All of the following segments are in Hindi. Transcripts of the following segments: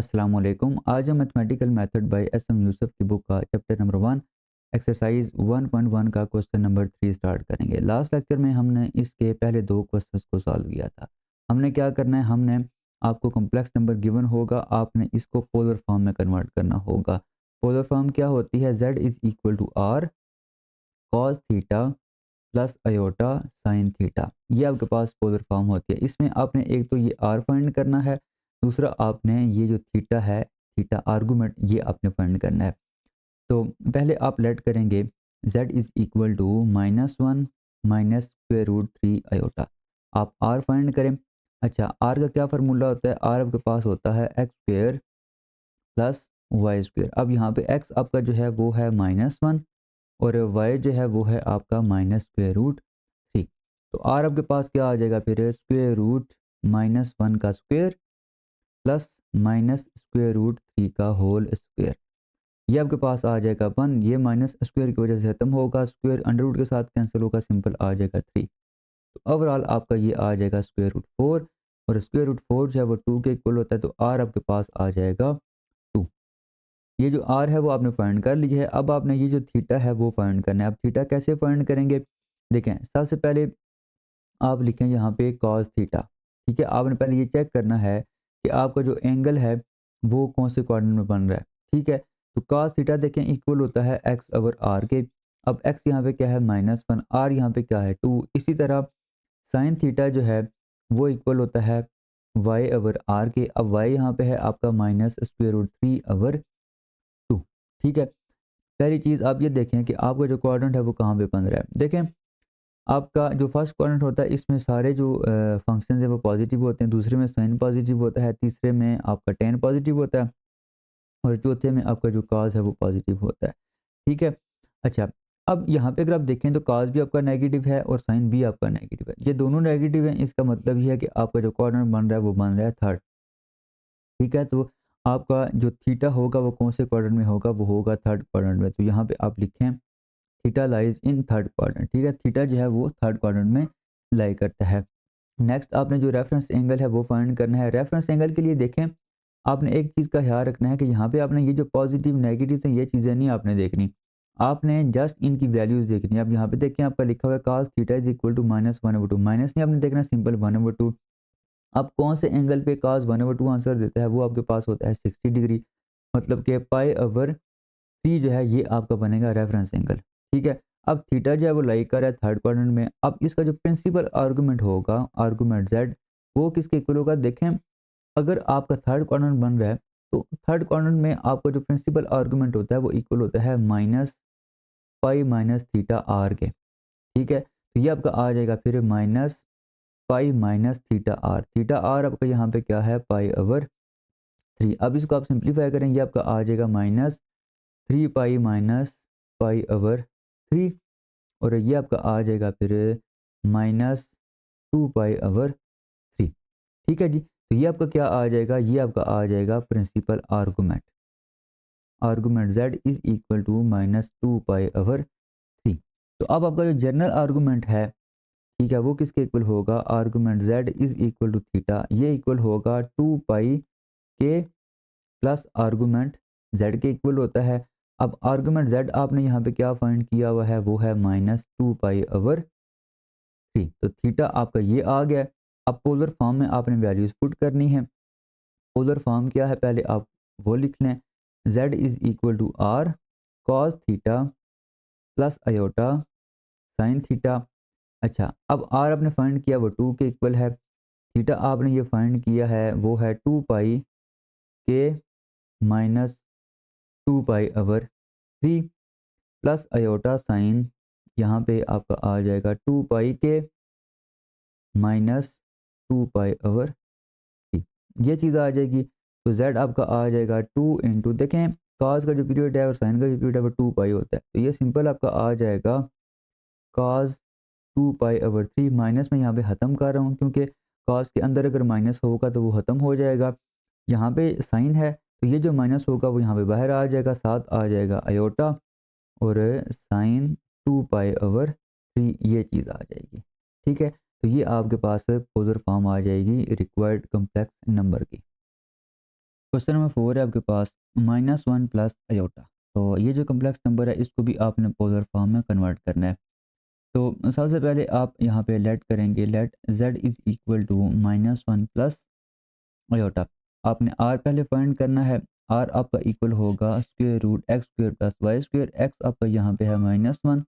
अस्सलाम वालेकुम। आज हम mathematical method by S M Yusuf की बुक का चैप्टर नंबर 1 एक्सरसाइज 1.1 का क्वेश्चन नंबर 3 स्टार्ट करेंगे। लास्ट लेक्चर में हमने इसके पहले दो क्वेश्चंस को सॉल्व किया था। हमने क्या करना है, हमने आपको कॉम्प्लेक्स नंबर गिवन होगा, आपने इसको पोलर फॉर्म में कन्वर्ट करना होगा। पोलर फॉर्म क्या होती है? z is equal to are cos theta plus iota sine theta. ये आपके पास पोलर फॉर्म होती है। इसमें आपने एक तो ये आर फाइंड करना है, दूसरा आपने ये जो थीटा है, थीटा आर्गूमेंट, ये आपने फाइंड करना है। तो पहले आप लेट करेंगे z is equal to -1 minus square root 3 iota. आप r फाइंड करें। अच्छा, r का क्या फार्मूला होता है? r आपके पास होता है X square plus Y square. अब यहाँ पे x आपका जो है वो है -1 और y जो है वो है आपका माइनस स्क्वेयर रूट 3। तो r आपके पास क्या आ जाएगा फिर? स्क्वेयर रूट -1 का square plus minus square root 3 का होल स्क्वेयर। ये आपके पास आ जाएगा 1। ये माइनस स्क्वेयर की वजह से खत्म होगा, स्क्वेयर अंडर रूट के साथ कैंसिल होगा, सिंपल आ जाएगा 3। तो ओवरऑल आपका ये आ जाएगा स्क्वेयर रूट 4 और स्क्वेयर रूट 4 जो है वो 2 के इक्वल होता है। तो r आपके पास आ जाएगा 2। ये जो r है वो आपने फाइंड कर लिया है। अब आपने ये जो थीटा है वो फाइंड करना है। अब थीटा कैसे फाइंड करेंगे? देखें, सबसे पहले आप लिखें यहाँ पे कॉस थीटा। ठीक है, आपने पहले ये चेक करना है कि आपका जो एंगल है वो कौन से क्वाड्रेंट में बन रहा है। ठीक है, तो कॉस थीटा देखें इक्वल होता है एक्स ओवर आर के। अब एक्स यहाँ पे क्या है? -1, आर यहाँ पे क्या है? 2। इसी तरह साइन थीटा जो है वो इक्वल होता है वाई ओवर आर के। अब वाई यहाँ पे है आपका माइनस स्क्वेयर रूट 3 ओवर 2। ठीक है, पहली चीज़ आप ये देखें कि आपका जो क्वाड्रेंट है वो कहाँ पे बन रहा है। देखें, आपका जो फर्स्ट क्वाड्रेंट होता है इसमें सारे जो फंक्शन है वो पॉजिटिव होते हैं, दूसरे में साइन पॉजिटिव होता है, तीसरे में आपका टेन पॉजिटिव होता है और चौथे में आपका जो काज है वो पॉजिटिव होता है। ठीक है, अच्छा, अब यहाँ पे अगर आप देखें तो काज भी आपका नेगेटिव है और साइन भी आपका नेगेटिव है। ये दोनों नेगेटिव हैं, इसका मतलब ये है कि आपका जो क्वाड्रेंट बन रहा है वो बन रहा है थर्ड। ठीक है, तो आपका जो थीटा होगा वो कौन से क्वाड्रेंट में होगा? वो होगा थर्ड क्वाड्रेंट में। तो यहाँ पे आप लिखें theta lies in third quadrant. ठीक है, थीटा जो है वो थर्ड क्वाड्रेंट में लाई करता है। नेक्स्ट आपने जो रेफरेंस एंगल है वो फाइंड करना है। रेफरेंस एंगल के लिए देखें, आपने एक चीज़ का ख्याल रखना है कि यहाँ पे आपने ये जो पॉजिटिव नेगेटिव है ये चीज़ें नहीं आपने देखनी, आपने जस्ट इनकी वैल्यूज़ देखनी है। अब यहाँ पे देखें आपका लिखा हुआ है cos theta is equal to -1/2। Minus नहीं आपने देखना, सिंपल 1/2। अब कौन से एंगल पे cos 1/2 आंसर देता है? वो आपके पास होता है 60 डिग्री। मतलब कि पाई ओवर 3 जो है ये आपका बनेगा रेफरेंस एंगल। ठीक है, अब थीटा जो है वो लाई कर है थर्ड क्वाड्रेंट में। अब इसका जो प्रिंसिपल आर्गूमेंट होगा, आर्गूमेंट z, वो किसके इक्वल होगा? देखें, अगर आपका थर्ड क्वाड्रेंट बन रहा है तो थर्ड क्वाड्रेंट में आपका जो प्रिंसिपल आर्गूमेंट होता है वो इक्वल होता है minus pi minus theta r के। ठीक है, तो ये आपका आ जाएगा फिर minus pi minus theta r आपका यहाँ पे क्या है? Pi over 3। अब इसको आप सिंप्लीफाई करेंगे, आपका आ जाएगा -3 पाई माइनस पाई ओवर 3 और ये आपका आ जाएगा फिर -2 पाई ओवर 3। ठीक है जी, तो ये आपका क्या आ जाएगा? ये आपका आ जाएगा principal argument. Argument z is equal to -2 pi over 3। तो अब आपका जो जनरल आर्गूमेंट है, ठीक है, वो किसके इक्वल होगा? Argument z is equal to theta, ये इक्वल होगा 2 पाई के प्लस आर्गूमेंट z के इक्वल होता है। अब आर्गूमेंट z आपने यहाँ पे क्या फाइंड किया हुआ है? वो है -2 पाई ओवर 3। तो थीटा आपका ये आ गया। अब पोलर फॉर्म में आपने वैल्यूज पुट करनी है। पोलर फॉर्म क्या है पहले आप वो लिख लें। z is equal to are cos theta plus iota sine theta. अच्छा, अब r आपने फाइंड किया वो 2 के इक्वल है। थीटा आपने ये फाइंड किया है वो है 2 पाई के minus 2 pi over 3 plus iota sign, यहाँ पे आपका आ जाएगा 2 पाई के -2 पाई ओवर 3। ये चीज़ आ जाएगी। तो z आपका आ जाएगा 2 इंटू, देखें cos का जो पीरियड है और साइन का जो पीरियड है वो 2 पाई होता है। तो ये सिंपल आपका आ जाएगा cos 2 पाई ओवर 3। माइनस में यहाँ पे ख़त्म कर रहा हूँ क्योंकि cos के अंदर अगर माइनस होगा तो वो ख़त्म हो जाएगा। यहाँ पे साइन है तो ये जो माइनस होगा वो यहाँ पे बाहर आ जाएगा, साथ आ जाएगा अयोटा और साइन 2 पाई ओवर 3, ये चीज़ आ जाएगी। ठीक है, तो ये आपके पास पोलर फॉर्म आ जाएगी रिक्वायर्ड कॉम्प्लेक्स नंबर की। क्वेश्चन नंबर 4 है आपके पास -1 प्लस अयोटा। तो ये जो कम्प्लेक्स नंबर है इसको भी आपने पोलर फॉर्म में कन्वर्ट करना है। तो सबसे पहले आप यहाँ पे लेट करेंगे, let z is equal to -1 plus iota. आपने r पहले फाइंड करना है। r आपका इक्वल होगा square root x square plus y square. X आपका यहाँ पे है -1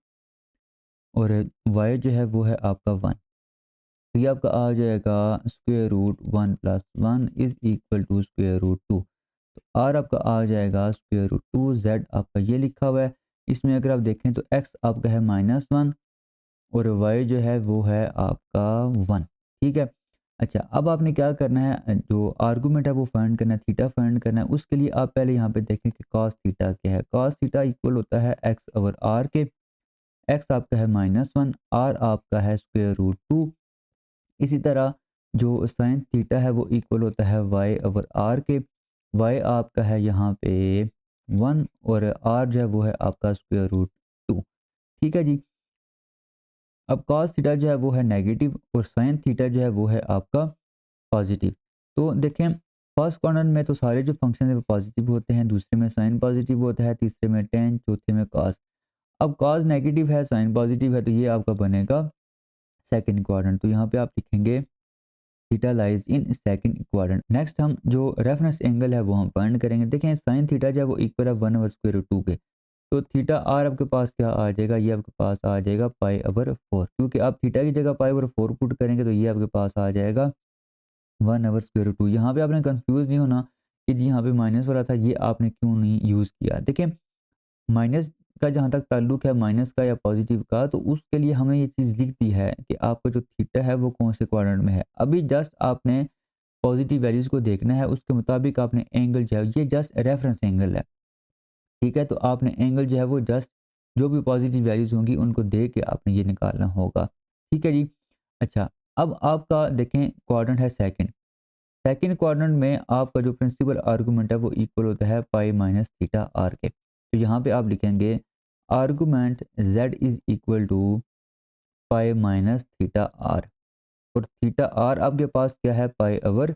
और y जो है वो है आपका 1। तो ये आपका आ जाएगा square root 1 plus 1 is equal to square root 2। तो आर आपका आ जाएगा स्क्वायर रूट 2, जेड आपका ये लिखा हुआ है। इसमें अगर आप देखें तो एक्स आपका है -1 और वाई जो है वो है आपका 1। ठीक है। अच्छा, अब आपने क्या करना है, जो आर्गूमेंट है वो फाइंड करना है, थीटा फाइंड करना है। उसके लिए आप पहले यहाँ पे देखें कि कॉस थीटा क्या है। कॉस थीटा इक्वल होता है एक्स ओवर आर के। एक्स आपका है -1, आर आपका है स्क्वायर रूट 2। इसी तरह जो साइन थीटा है वो इक्वल होता है वाई ओवर आर के। वाई आपका है यहाँ पे 1 और आर जो है वो है आपका स्क्वायर रूट 2। ठीक है जी। अब कॉस थीटा जो है वो है नेगेटिव और साइन थीटा जो है वो है आपका पॉजिटिव। तो देखें, फर्स्ट क्वाड्रेंट में तो सारे जो फंक्शन है वो पॉजिटिव होते हैं, दूसरे में साइन पॉजिटिव होता है, तीसरे में टेन, चौथे में कॉस। अब कॉस नेगेटिव है, साइन पॉजिटिव है, तो ये आपका बनेगा सेकंड क्वाड्रेंट। तो यहाँ पे आप लिखेंगे theta lies in second quadrant. Next हम जो रेफरेंस एंगल है वो हम फाइंड करेंगे। देखें, साइन थीटा जो है वो इक्वल है 1 ओवर स्क्वायर रूट 2 के। तो थीटा आर आपके पास क्या आ जाएगा, ये आपके पास आ जाएगा पाई ओवर 4, क्योंकि आप थीटा की जगह पाई ओवर 4 पुट करेंगे तो ये आपके पास आ जाएगा 1 ओवर स्क्वायर रूट 2। यहाँ पे आपने कंफ्यूज नहीं होना कि जी यहाँ पे माइनस वाला था, ये आपने क्यों नहीं यूज़ किया। देखिए, माइनस का जहाँ तक ताल्लुक है माइनस का या पॉजिटिव का, तो उसके लिए हमें ये चीज़ लिख दी है कि आपका जो थीटा है वो कौन से क्वाड्रेंट में है। अभी जस्ट आपने पॉजिटिव वैल्यूज़ को देखना है, उसके मुताबिक आपने एंगल जो है, ये जस्ट रेफरेंस एंगल है। ठीक है, तो आपने एंगल जो है वो जस्ट जो भी पॉजिटिव वैल्यूज़ होंगी उनको दे के आपने ये निकालना होगा। ठीक है जी। अच्छा, अब आपका देखें क्वाड्रेंट है सेकंड। सेकंड क्वाड्रेंट में आपका जो प्रिंसिपल आर्गूमेंट है वो इक्वल होता है पाई माइनस थीटा आर के। तो यहाँ पे आप लिखेंगे argument z is equal to pi minus theta r. और थीटा आर आपके पास क्या है, पाई ओवर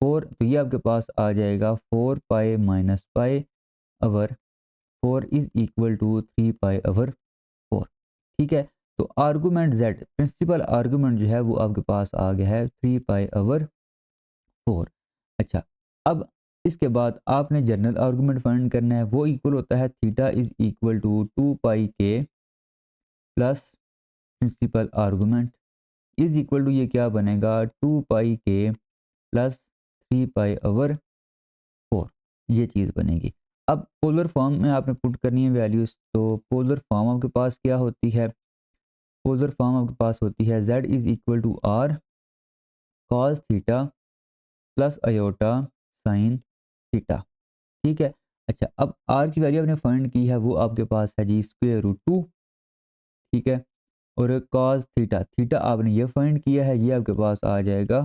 4। तो ये आपके पास आ जाएगा 4 pi minus pi over 4 is equal to 3 pi over 4। ठीक है। तो आर्गूमेंट z, प्रिंसिपल आर्गूमेंट जो है वो आपके पास आ गया है 3 पाई ओवर 4। अच्छा, अब इसके बाद आपने जनरल आर्गूमेंट फाइंड करना है, वो इक्वल होता है theta is equal to 2 pi के plus principal argument is equal to ये क्या बनेगा, 2 पाई के प्लस 3 पाई ओवर 4। ये चीज़ बनेगी। अब पोलर फॉर्म में आपने पुट करनी है वैल्यूज़। तो पोलर फॉर्म आपके पास क्या होती है, पोलर फॉर्म आपके पास होती है z is equal to are cos theta plus iota sine theta. ठीक है। अच्छा, अब आर की वैल्यू आपने फाइंड की है, वो आपके पास है जी स्क्वायर रूट 2। ठीक है। और कॉस थीटा, थीटा आपने ये फाइंड किया है, ये आपके पास आ जाएगा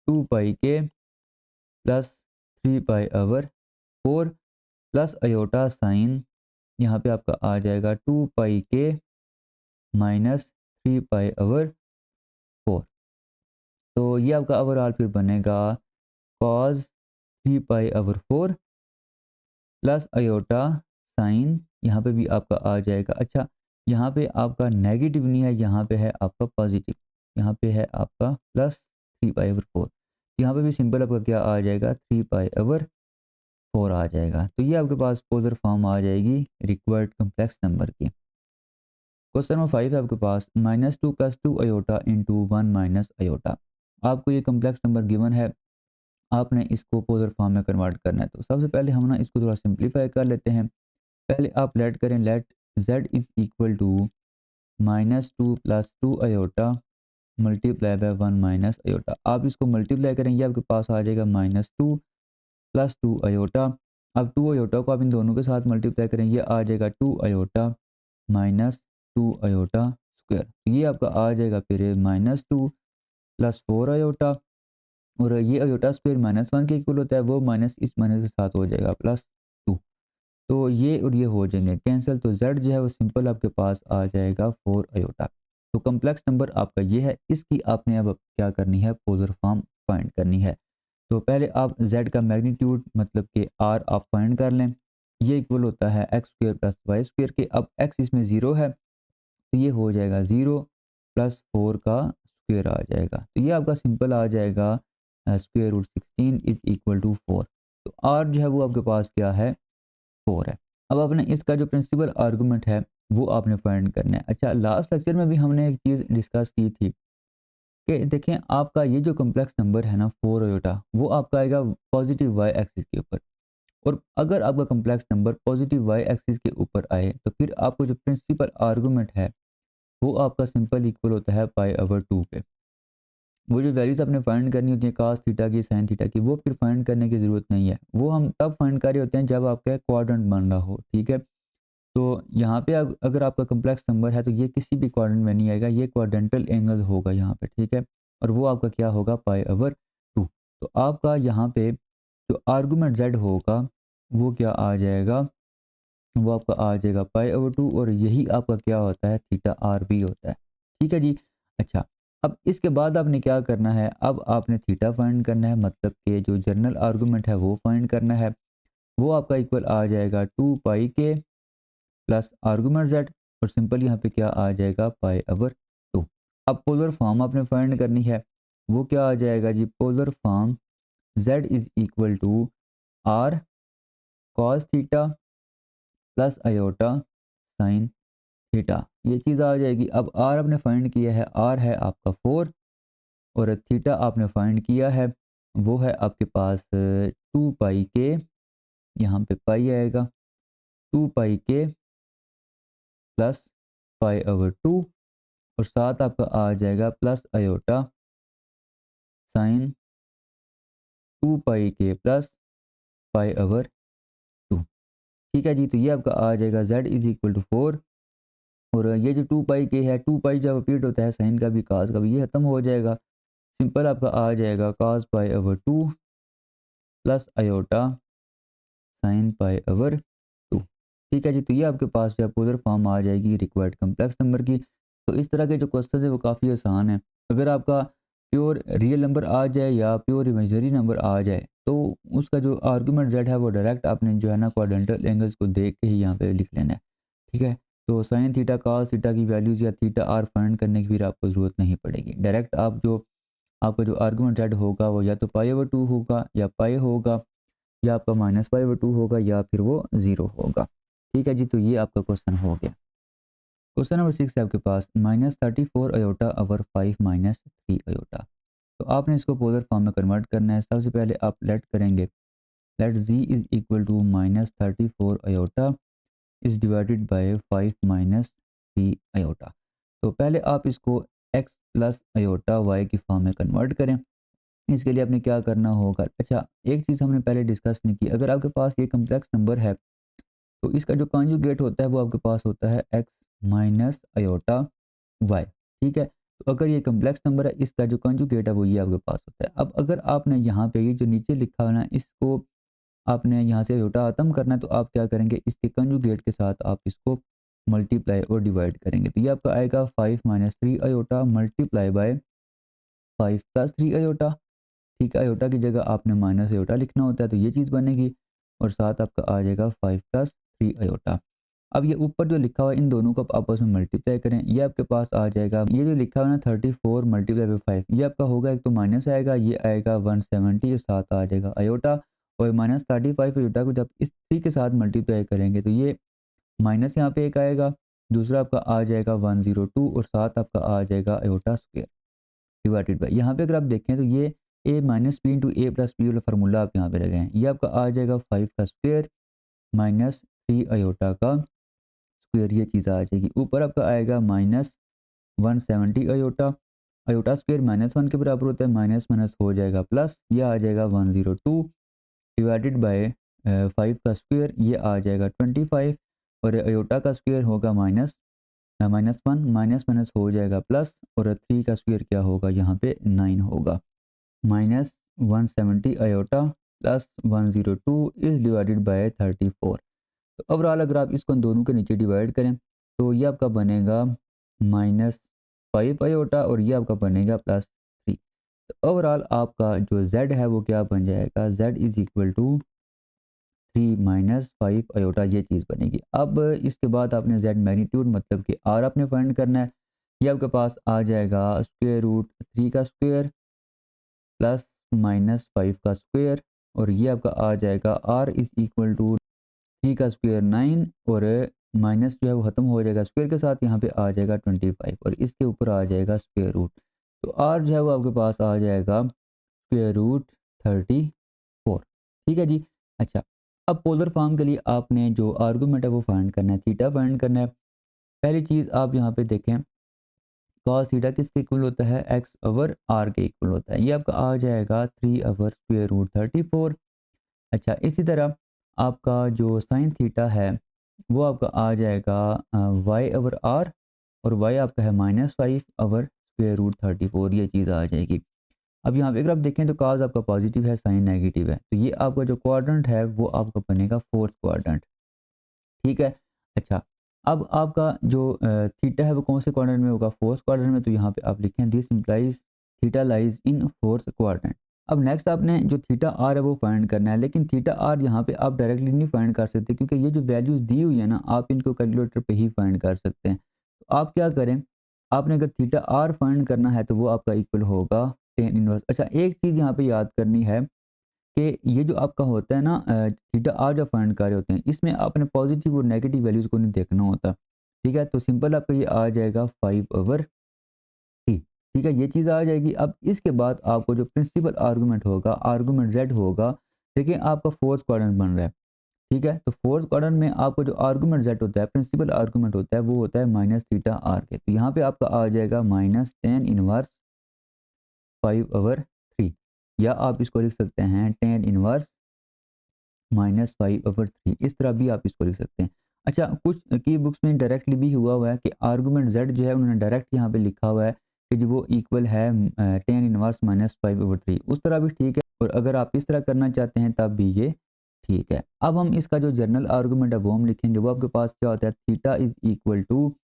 2 पाई के plus 3 pi over 4 plus iota sign, यहाँ पे आपका आ जाएगा 2 पाई के माइनस 3 पाई ओवर 4। तो ये आपका ओवरऑल फिर बनेगा cos 3 pi over 4 plus iota sign, यहाँ पे भी आपका आ जाएगा। अच्छा, यहाँ पे आपका नेगेटिव नहीं है, यहाँ पे है आपका पॉजिटिव। यहाँ पे है आपका प्लस 3 पाई ओवर 4। यहाँ पे भी सिंपल आपका क्या आ जाएगा, 3 पाई ओवर 4 आ जाएगा। तो ये आपके पास पोलर फॉर्म आ जाएगी रिक्वायर्ड कम्प्लेक्स नंबर की। क्वेश्चन नंबर 5 है आपके पास -2 plus 2 iota into 1 minus iota. आपको ये कम्प्लेक्स नंबर गिवन है, आपने इसको पोलर फॉर्म में कन्वर्ट करना है। तो सबसे पहले हम ना इसको थोड़ा सिंप्लीफाई कर लेते हैं। पहले आप लेट करें, let z is equal to -2 plus 2 iota multiply by 1 minus iota. आप इसको मल्टीप्लाई करेंगे, आपके पास आ जाएगा -2 प्लस 2 अयोटा। अब 2 अयोटा को आप इन दोनों के साथ मल्टीप्लाई करेंगे, आ जाएगा 2 अयोटा माइनस 2 अयोटा स्क्वायर। ये आपका आ जाएगा फिर -2 प्लस 4 अयोटा, और ये अयोटा स्क्वायर -1 के इक्वल होता है, वो माइनस इस माइनस के साथ हो जाएगा +2। तो ये और ये हो जाएंगे कैंसिल, तो z जो है वो सिंपल आपके पास आ जाएगा 4 अयोटा। तो कम्प्लेक्स नंबर आपका ये है, इसकी आपने अब क्या करनी है, पोलर फॉर्म फाइंड करनी है। तो पहले आप z का मैग्नीट्यूड मतलब कि r आप फाइंड कर लें। ये इक्वल होता है x square plus y square के। अब x इसमें ज़ीरो है तो ये हो जाएगा 0 प्लस 4 का स्क्वायर आ जाएगा। तो ये आपका सिंपल आ जाएगा square root 16 is equal to 4। तो r जो है वो आपके पास क्या है, 4 है। अब आपने इसका जो प्रिंसिपल आर्गूमेंट है वो आपने फाइंड करना है। अच्छा, लास्ट लेक्चर में भी हमने एक चीज़ डिस्कस की थी कि देखें आपका ये जो कॉम्प्लेक्स नंबर है ना 4 आयोटा, वो आपका आएगा पॉजिटिव वाई एक्सिस के ऊपर। और अगर आपका complex number positive y axis के ऊपर आए तो फिर आपको जो प्रिंसिपल आर्गूमेंट है वो आपका सिंपल इक्वल होता है पाई ओवर 2 पे। वो जो वैल्यूज आपने फाइंड करनी होती है कास थीटा की, साइन थीटा की, वो फिर फाइंड करने की ज़रूरत नहीं है। वो हम तब फाइंड कर रहे होते हैं जब आपका क्वाड्रेंट बन रहा हो, ठीक है। तो यहाँ पे अगर आपका कॉम्प्लेक्स नंबर है तो ये किसी भी क्वाड्रेंट में नहीं आएगा, ये क्वाड्रेंटल एंगल होगा यहाँ पे, ठीक है। और वो आपका क्या होगा, पाई ओवर 2। तो आपका यहाँ पे जो आर्गूमेंट z होगा वो क्या आ जाएगा, वो आपका आ जाएगा पाई ओवर 2। और यही आपका क्या होता है, थीटा आर भी होता है, ठीक है जी। अच्छा, अब इसके बाद आपने क्या करना है, अब आपने थीटा फाइंड करना है, मतलब कि जो जनरल आर्गूमेंट है वो फाइंड करना है। वो आपका इक्वल आ जाएगा 2 पाई के प्लस आर्गूमेंट z। और सिंपल यहाँ पे क्या आ जाएगा, पाई ओवर 2। अब पोलर फॉर्म आपने फाइंड करनी है, वो क्या आ जाएगा जी, polar form z is equal to are cos theta plus iota sine theta, ये चीज़ आ जाएगी। अब आर आपने फाइंड किया है, आर है आपका 4 और थीटा आपने फाइंड किया है वो है आपके पास 2 पाई के, यहाँ पे पाई आएगा 2 पाई के प्लस पाई ओवर 2। और साथ आपका आ जाएगा प्लस आयोटा साइन 2 पाई के प्लस पाई ओवर 2, ठीक है जी। तो ये आपका आ जाएगा z इज इक्वल टू 4। और ये जो 2 पाई के है, 2 पाई जब रिपीट होता है साइन का भी कास का भी, ये खत्म हो जाएगा। सिंपल आपका आ जाएगा cos pi over 2 plus iota sine pi over 2, ठीक है जी। तो ये आपके पास जो है पोलर फॉर्म आ जाएगी रिक्वायर्ड कॉम्प्लेक्स नंबर की। तो इस तरह के जो क्वेश्चन है वो काफ़ी आसान है। अगर आपका प्योर रियल नंबर आ जाए या प्योर इमेजनरी नंबर आ जाए तो उसका जो आर्गूमेंट जेड है वो डायरेक्ट आपने जो है ना क्वाड्रेंटल एंगल्स को देख के ही यहाँ पे लिख लेना है, ठीक है। तो साइन थीटा cos थीटा की वैल्यूज़ या थीटा आर फाइंड करने की फिर आपको ज़रूरत नहीं पड़ेगी। डायरेक्ट आप जो आपका जो आर्गूमेंट जेड होगा वो या तो पाई ओवर 2 होगा या पाई होगा या आपका माइनस पाई ओवर 2 होगा या फिर वो 0 होगा, ठीक है जी। तो ये आपका क्वेश्चन हो गया। क्वेश्चन नंबर 6 है आपके पास, -34 अयोटा ओवर 5 -3 अयोटा। तो आपने इसको पोलर फॉर्म में कन्वर्ट करना है। सबसे पहले आप लेट करेंगे, let z is equal to -34 iota is divided by 5 -3 iota. तो पहले आप इसको x प्लस अयोटा y की फॉर्म में कन्वर्ट करें। इसके लिए आपने क्या करना होगा, अच्छा एक चीज़ हमने पहले डिस्कस नहीं की, अगर आपके पास ये कम्प्लेक्स नंबर है तो इसका जो कॉन्जुगेट होता है वो आपके पास होता है x माइनस अयोटा y, ठीक है। तो अगर ये कम्प्लेक्स नंबर है इसका जो कॉन्जुगेट है वो ये आपके पास होता है। अब अगर आपने यहाँ पे ये जो नीचे लिखा हुआ है इसको आपने यहाँ से अयोटा खत्म करना है तो आप क्या करेंगे, इसके कॉन्जुगेट के साथ आप इसको मल्टीप्लाई और डिवाइड करेंगे। तो ये आपका आएगा 5 -3 अयोटा मल्टीप्लाई बाय 5 + 3 अयोटा, ठीक है। अयोटा की जगह आपने माइनस अयोटा लिखना होता है तो ये चीज़ बनेगी। और साथ आपका आ जाएगा 5 + 3 अयोटा। अब ये ऊपर जो लिखा हुआ है इन दोनों को आप आपस में मल्टीप्लाई करें, ये आपके पास आ जाएगा, ये जो लिखा हुआ है ना 34 मल्टीप्लाई बाई 5, ये आपका होगा, एक तो माइनस आएगा, ये आएगा 170 साथ आ जाएगा अयोटा। और -35 अयोटा को जब इस 3 के साथ मल्टीप्लाई करेंगे तो ये माइनस यहाँ पे एक आएगा, दूसरा आपका आ जाएगा 102 और साथ आपका आ जाएगा अयोटा स्क्वायर डिवाइडेड बाई, यहाँ पे अगर आप देखें तो ये a minus b into a plus b वाला फार्मूला आप यहाँ पे लगाए हैं। ये आपका आ जाएगा 5 का स्क्वायर -3 अयोटा का स्क्वायर, ये चीज़ आ जाएगी। ऊपर आपका आएगा -170 अयोटा, अयोटा स्क्वायर -1 के बराबर होता है, माइनस माइनस हो जाएगा प्लस, ये आ जाएगा 102 डिवाइडेड बाय 5 का स्क्वायर, ये आ जाएगा 25। और अयोटा का स्क्वायर होगा -1 माइनस माइनस हो जाएगा प्लस, और 3 का स्क्वायर क्या होगा यहाँ पे 9 होगा। -170 iota plus 102 is divided by 34। तो ओवरऑल अगर आप इसको दोनों के नीचे डिवाइड करें तो ये आपका बनेगा -5 अयोटा और ये आपका बनेगा +3। तो ओवरऑल आपका जो z है वो क्या बन जाएगा, z is equal to 3 minus 5 iota, ये चीज़ बनेगी। अब इसके बाद आपने z मैग्नीट्यूड मतलब कि r आपने फाइंड करना है। ये आपके पास आ जाएगा स्क्वायर रूट 3 का स्क्वायर प्लस माइनस 5 का स्क्वायर, और ये आपका आ जाएगा r इज़ इक्वल टू 3 का स्क्वायर 9, और माइनस जो है वो ख़त्म हो जाएगा स्क्वायर के साथ, यहाँ पे आ जाएगा 25 और इसके ऊपर आ जाएगा स्क्वायर रूट। तो r जो है वो आपके पास आ जाएगा स्क्वायर रूट 34। ठीक है जी। अच्छा, अब पोलर फॉर्म के लिए आपने जो आर्गूमेंट है वो फाइंड करना है, थीटा फाइंड करना है। पहली चीज़ आप यहाँ पे देखें, कॉस थीटा किसके इक्वल होता है, एक्स ओवर आर के इक्वल होता है। ये आपका आ जाएगा 3 ओवर स्क्वायर रूट 34। अच्छा, इसी तरह आपका जो साइन थीटा है वो आपका आ जाएगा वाई ओवर आर, और वाई आपका है -5 ओवर स्क्वायर रूट 34, ये चीज़ आ जाएगी। अब यहाँ पे अगर आप देखें तो काज आपका पॉजिटिव है, साइन नेगेटिव है, तो ये आपका जो क्वाड्रेंट है वो आपका बनेगा फोर्थ क्वाड्रेंट। ठीक है। अच्छा, अब आपका जो थीटा है वो कौन से क्वाड्रेंट में होगा, फोर्थ क्वाड्रेंट में, तो यहाँ पे आप लिखें this implies theta lies in fourth quadrant. अब नेक्स्ट आपने जो थीटा आर है वो फाइंड करना है, लेकिन थीटा आर यहाँ पे आप डायरेक्टली नहीं फाइंड कर सकते, क्योंकि ये जो वैल्यूज़ दी हुई है ना, आप इनको कैलकुलेटर पे ही फाइंड कर सकते हैं। तो आप क्या करें, आपने अगर थीटा आर फाइंड करना है तो वो आपका इक्वल होगा टेन इनवर्स। अच्छा, एक चीज़ यहाँ पे याद करनी है कि ये जो आपका होता है ना थीटा आर जब फाइंड कर रहे होते हैं, इसमें आपने पॉजिटिव और नेगेटिव वैल्यूज़ को नहीं देखना होता। ठीक है, तो सिंपल आपका ये आ जाएगा 5/3। ठीक है, ये चीज़ आ जाएगी। अब इसके बाद आपको जो प्रिंसिपल आर्गूमेंट होगा, आर्गूमेंट जेड होगा, देखिए आपका फोर्थ क्वाड्रेंट बन रहा है। ठीक है, तो फोर्थ क्वाड्रेंट में आपको जो आर्गूमेंट जेड होता है, प्रिंसिपल आर्गूमेंट होता है, वो होता है माइनस थीटा आर के। तो यहाँ पे आपका आ जाएगा -10 इनवर्स 5/3, या आप इसको लिख सकते हैं 10 इनवर्स -5/3, इस तरह भी आप इसको लिख सकते हैं। अच्छा, कुछ की बुक्स में डायरेक्टली भी हुआ है कि आर्गूमेंट जेड जो है उन्होंने डायरेक्ट यहाँ पे लिखा हुआ है कि जी वो इक्वल है 10 इनवर्स -5/3, उस तरह भी ठीक है, और अगर आप इस तरह करना चाहते हैं तब भी ये ठीक है। अब हम इसका जो जनरल आर्गूमेंट है वो हम लिखेंगे, वो आपके पास क्या होता है, theta is equal to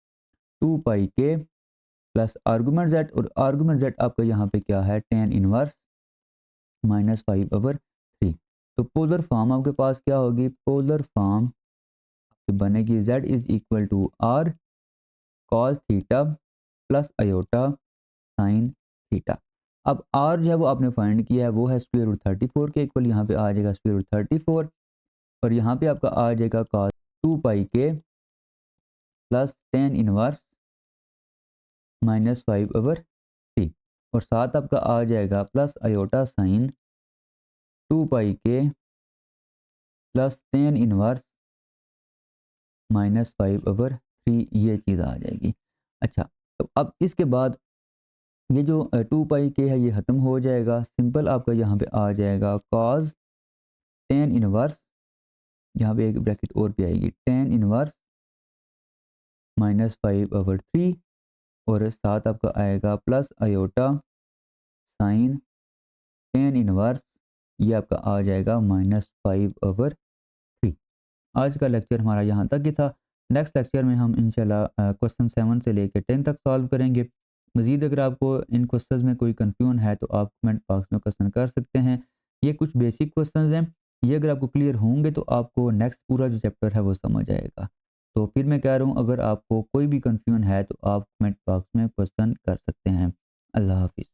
2 pi के प्लस आर्गूमेंट जेड, और आर्गूमेंट जेड आपका यहाँ पे क्या है, 10 इनवर्स -5/3। तो पोलर फॉर्म आपके पास क्या होगी, पोलर फॉर्म बनेगी z is equal to are cos theta plus iota sine theta. अब r जो है वो आपने फाइंड किया है, वो है स्क्वायर रूट 34 के इक्वल, यहाँ पे आ जाएगा स्क्वायर रूट 34, और यहाँ पे आपका आ जाएगा कॉस 2 पाई के प्लस 10 इनवर्स -5/3, और साथ आपका आ जाएगा प्लस अयोटा साइन 2 पाई के प्लस 10 इनवर्स -5/3, ये चीज़ आ जाएगी। अच्छा, तो अब इसके बाद ये जो 2 पाई के है ये ख़त्म हो जाएगा, सिंपल आपका यहाँ पे आ जाएगा कॉज 10 इनवर्स, यहाँ पे एक ब्रैकेट और भी आएगी, 10 इनवर्स -5/3, और साथ आपका आएगा प्लस अयोटा साइन 10 इनवर्स, ये आपका आ जाएगा -5/3। आज का लेक्चर हमारा यहाँ तक ही था। नेक्स्ट लेक्चर में हम इंशाल्लाह क्वेश्चन 7 से लेकर 10 तक सॉल्व करेंगे। मज़ीद अगर आपको इन क्वेश्चंस में कोई कंफ्यूजन है तो आप कमेंट बॉक्स में क्वेश्चन कर सकते हैं। ये कुछ बेसिक क्वेश्चंस हैं, ये अगर आपको क्लियर होंगे तो आपको नेक्स्ट पूरा जो चैप्टर है वो समझ आएगा। तो फिर मैं कह रहा हूँ, अगर आपको कोई भी कंफ्यूजन है तो आप कमेंट बॉक्स में क्वेश्चन कर सकते हैं। अल्लाह हाफिज़।